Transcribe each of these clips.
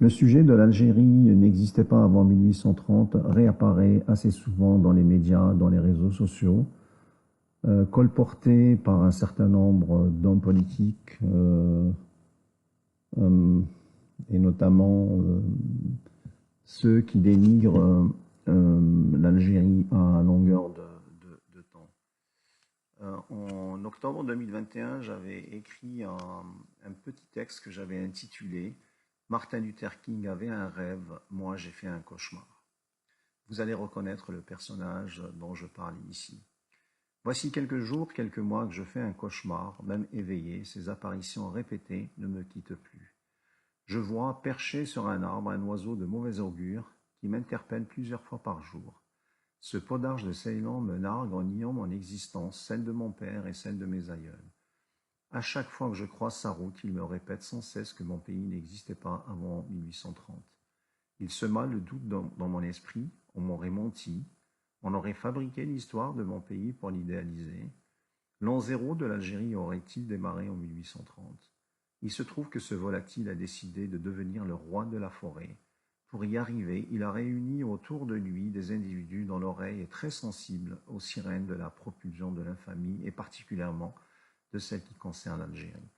Le sujet de l'Algérie n'existait pas avant 1830, réapparaît assez souvent dans les médias, dans les réseaux sociaux, colporté par un certain nombre d'hommes politiques, euh, et notamment ceux qui dénigrent l'Algérie à longueur de temps. En octobre 2021, j'avais écrit un petit texte que j'avais intitulé Martin Luther King avait un rêve, moi j'ai fait un cauchemar. Vous allez reconnaître le personnage dont je parle ici. Voici quelques jours, quelques mois que je fais un cauchemar, même éveillé, ces apparitions répétées ne me quittent plus. Je vois perché sur un arbre un oiseau de mauvais augure qui m'interpelle plusieurs fois par jour. Ce podarge de Ceylan me nargue en niant mon existence, celle de mon père et celle de mes aïeuls. À chaque fois que je croise sa route, il me répète sans cesse que mon pays n'existait pas avant 1830. Il sema le doute dans mon esprit, on m'aurait menti, on aurait fabriqué l'histoire de mon pays pour l'idéaliser. L'an zéro de l'Algérie aurait-il démarré en 1830 ? Il se trouve que ce volatile a décidé de devenir le roi de la forêt. Pour y arriver, il a réuni autour de lui des individus dont l'oreille est très sensible aux sirènes de la propulsion de l'infamie et particulièrement de celle qui concerne l'Algérie.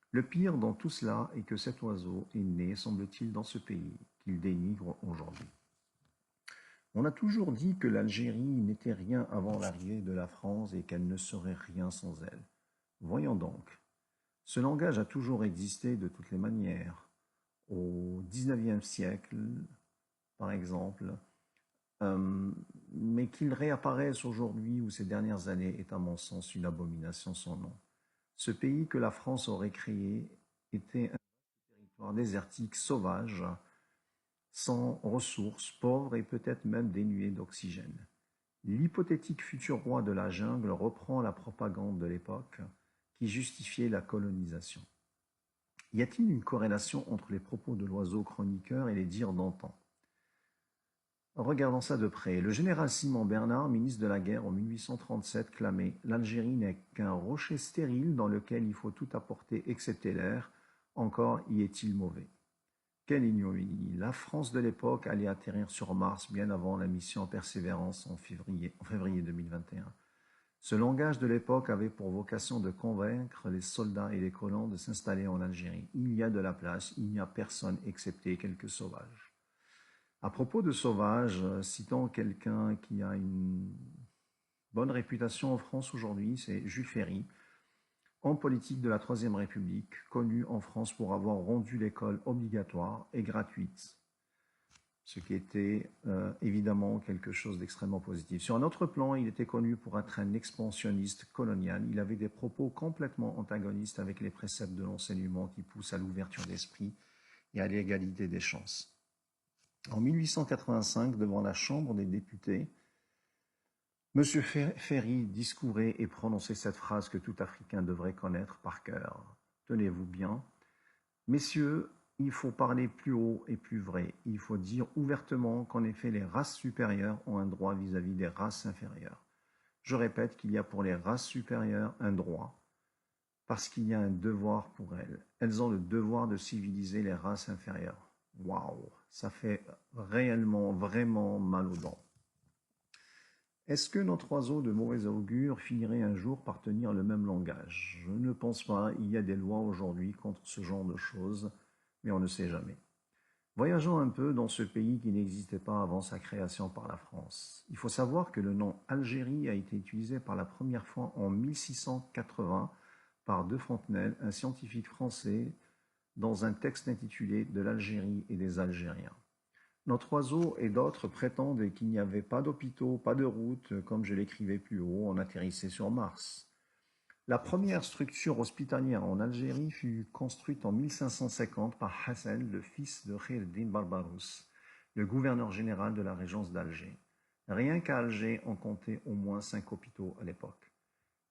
Le pire dans tout cela est que cet oiseau est né, semble-t-il, dans ce pays qu'il dénigre aujourd'hui. On a toujours dit que l'Algérie n'était rien avant l'arrivée de la France et qu'elle ne serait rien sans elle. Voyons donc. Ce langage a toujours existé de toutes les manières. Au XIXe siècle, par exemple, mais qu'il réapparaisse aujourd'hui ou ces dernières années est à mon sens une abomination sans nom. Ce pays que la France aurait créé était un territoire désertique, sauvage, sans ressources, pauvre et peut-être même dénué d'oxygène. L'hypothétique futur roi de la jungle reprend la propagande de l'époque qui justifiait la colonisation. Y a-t-il une corrélation entre les propos de l'oiseau chroniqueur et les dires d'antan ? Regardons ça de près. Le général Simon Bernard, ministre de la Guerre en 1837, clamait « L'Algérie n'est qu'un rocher stérile dans lequel il faut tout apporter excepté l'air, encore y est-il mauvais ». Quelle ignominie! La France de l'époque allait atterrir sur Mars bien avant la mission Persévérance en février 2021. Ce langage de l'époque avait pour vocation de convaincre les soldats et les colons de s'installer en Algérie. Il y a de la place, il n'y a personne excepté quelques sauvages. À propos de sauvages, citons quelqu'un qui a une bonne réputation en France aujourd'hui, c'est Jules Ferry, homme politique de la Troisième République, connu en France pour avoir rendu l'école obligatoire et gratuite, ce qui était évidemment quelque chose d'extrêmement positif. Sur un autre plan, il était connu pour être un expansionniste colonial. Il avait des propos complètement antagonistes avec les préceptes de l'enseignement qui poussent à l'ouverture d'esprit et à l'égalité des chances. En 1885, devant la Chambre des députés, M. Ferry discourait et prononçait cette phrase que tout Africain devrait connaître par cœur. Tenez-vous bien. Messieurs, il faut parler plus haut et plus vrai. Il faut dire ouvertement qu'en effet les races supérieures ont un droit vis-à-vis des races inférieures. Je répète qu'il y a pour les races supérieures un droit, parce qu'il y a un devoir pour elles. Elles ont le devoir de civiliser les races inférieures. Waouh, ça fait réellement, vraiment mal aux dents. Est-ce que notre oiseau de mauvais augure finirait un jour par tenir le même langage? Je ne pense pas, il y a des lois aujourd'hui contre ce genre de choses, mais on ne sait jamais. Voyageons un peu dans ce pays qui n'existait pas avant sa création par la France. Il faut savoir que le nom Algérie a été utilisé par la première fois en 1680 par De Fontenelle, un scientifique français, dans un texte intitulé « De l'Algérie et des Algériens ». Notre oiseau et d'autres prétendent qu'il n'y avait pas d'hôpitaux, pas de routes, comme je l'écrivais plus haut, on atterrissait sur Mars. La première structure hospitalière en Algérie fut construite en 1550 par Hassan, le fils de Khir el-Din Barbarousse, le gouverneur général de la régence d'Alger. Rien qu'à Alger, on comptait au moins 5 hôpitaux à l'époque.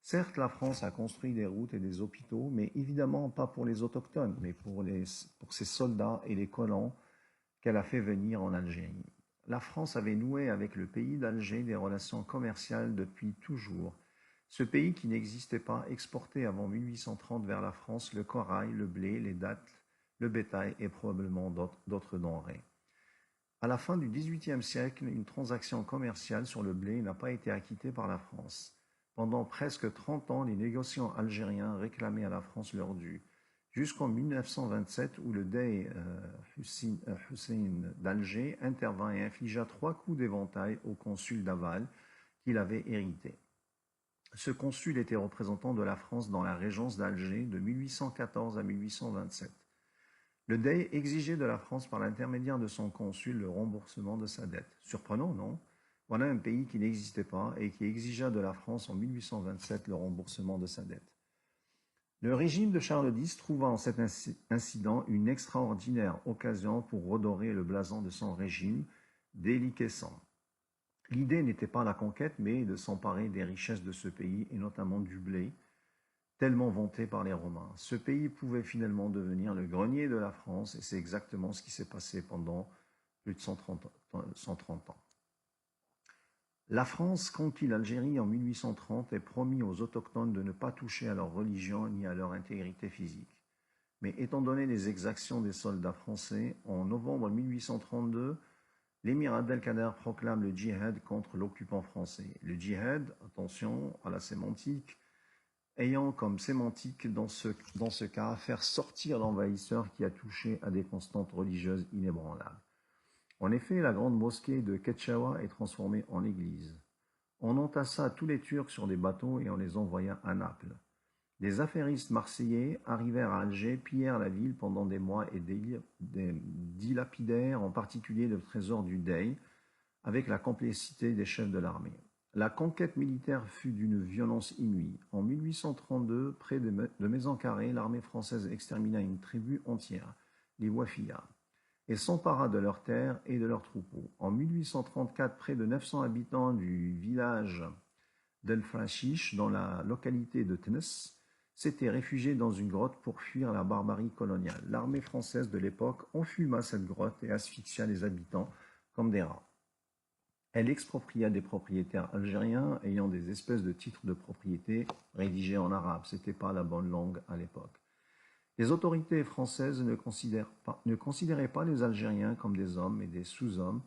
Certes, la France a construit des routes et des hôpitaux, mais évidemment pas pour les autochtones, mais pour ses soldats et les colons qu'elle a fait venir en Algérie. La France avait noué avec le pays d'Alger des relations commerciales depuis toujours. Ce pays qui n'existait pas exportait avant 1830 vers la France le corail, le blé, les dattes, le bétail et probablement d'autres denrées. À la fin du XVIIIe siècle, une transaction commerciale sur le blé n'a pas été acquittée par la France. Pendant presque 30 ans, les négociants algériens réclamaient à la France leur dû, jusqu'en 1927 où le Dey Hussein d'Alger intervint et infligea 3 coups d'éventail au consul d'Aval qu'il avait hérité. Ce consul était représentant de la France dans la régence d'Alger de 1814 à 1827. Le Dey exigeait de la France par l'intermédiaire de son consul le remboursement de sa dette. Surprenant, non? Voilà un pays qui n'existait pas et qui exigea de la France en 1827 le remboursement de sa dette. Le régime de Charles X trouva en cet incident une extraordinaire occasion pour redorer le blason de son régime déliquescent. L'idée n'était pas la conquête, mais de s'emparer des richesses de ce pays, et notamment du blé, tellement vanté par les Romains. Ce pays pouvait finalement devenir le grenier de la France, et c'est exactement ce qui s'est passé pendant plus de 130 ans. La France conquit l'Algérie en 1830 et promit aux autochtones de ne pas toucher à leur religion ni à leur intégrité physique. Mais étant donné les exactions des soldats français, en novembre 1832, l'émir Abdelkader proclame le djihad contre l'occupant français. Le djihad, attention à la sémantique, ayant comme sémantique dans ce cas faire sortir l'envahisseur qui a touché à des constantes religieuses inébranlables. En effet, la grande mosquée de Ketchaoua est transformée en église. On entassa tous les Turcs sur des bateaux et on les envoya à Naples. Des affairistes marseillais arrivèrent à Alger, pillèrent la ville pendant des mois et dilapidèrent en particulier le trésor du Dey, avec la complicité des chefs de l'armée. La conquête militaire fut d'une violence inouïe. En 1832, près de Maison-Carrée, l'armée française extermina une tribu entière, les Wafiyas, et s'empara de leurs terres et de leurs troupeaux. En 1834, près de 900 habitants du village d'El Fashish, dans la localité de Tness, s'étaient réfugiés dans une grotte pour fuir la barbarie coloniale. L'armée française de l'époque enfuma cette grotte et asphyxia les habitants comme des rats. Elle expropria des propriétaires algériens ayant des espèces de titres de propriété rédigés en arabe. Ce n'était pas la bonne langue à l'époque. Les autorités françaises ne considéraient pas les Algériens comme des hommes et des sous-hommes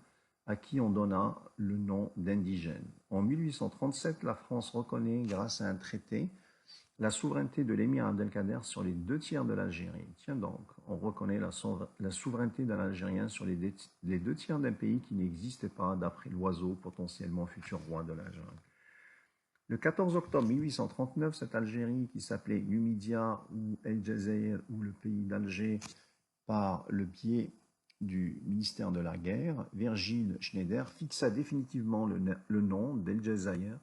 à qui on donna le nom d'indigènes. En 1837, la France reconnaît, grâce à un traité, la souveraineté de l'émir Abdelkader sur les 2 tiers de l'Algérie. Tiens donc, on reconnaît la souveraineté d'un Algérien sur les 2 tiers d'un pays qui n'existait pas d'après l'oiseau potentiellement futur roi de la jungle. Le 14 octobre 1839, cette Algérie qui s'appelait Numidia ou El Jazair ou le pays d'Alger par le biais du ministère de la Guerre, Virgile Schneider fixa définitivement le nom d'El Jazair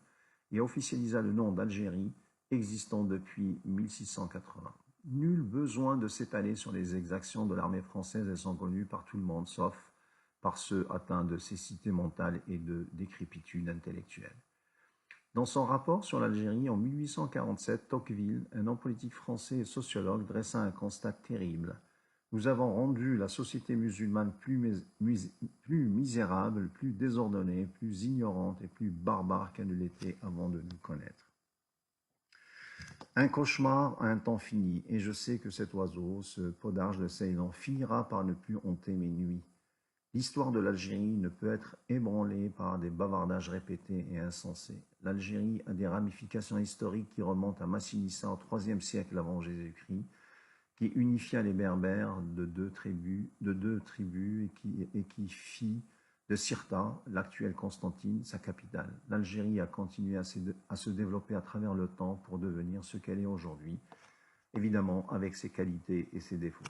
et officialisa le nom d'Algérie existant depuis 1680. Nul besoin de s'étaler sur les exactions de l'armée française, elles sont connues par tout le monde, sauf par ceux atteints de cécité mentale et de décrépitude intellectuelle. Dans son rapport sur l'Algérie en 1847, Tocqueville, un homme politique français et sociologue, dressa un constat terrible. Nous avons rendu la société musulmane plus misérable, plus désordonnée, plus ignorante et plus barbare qu'elle ne l'était avant de nous connaître. Un cauchemar à un temps fini, et je sais que cet oiseau, ce podarge de Ceylan, finira par ne plus hanter mes nuits. L'histoire de l'Algérie ne peut être ébranlée par des bavardages répétés et insensés. L'Algérie a des ramifications historiques qui remontent à Massinissa au IIIe siècle avant Jésus-Christ, qui unifia les Berbères de deux tribus et qui fit de Cirta, l'actuelle Constantine, sa capitale. L'Algérie a continué à se développer à travers le temps pour devenir ce qu'elle est aujourd'hui, évidemment avec ses qualités et ses défauts.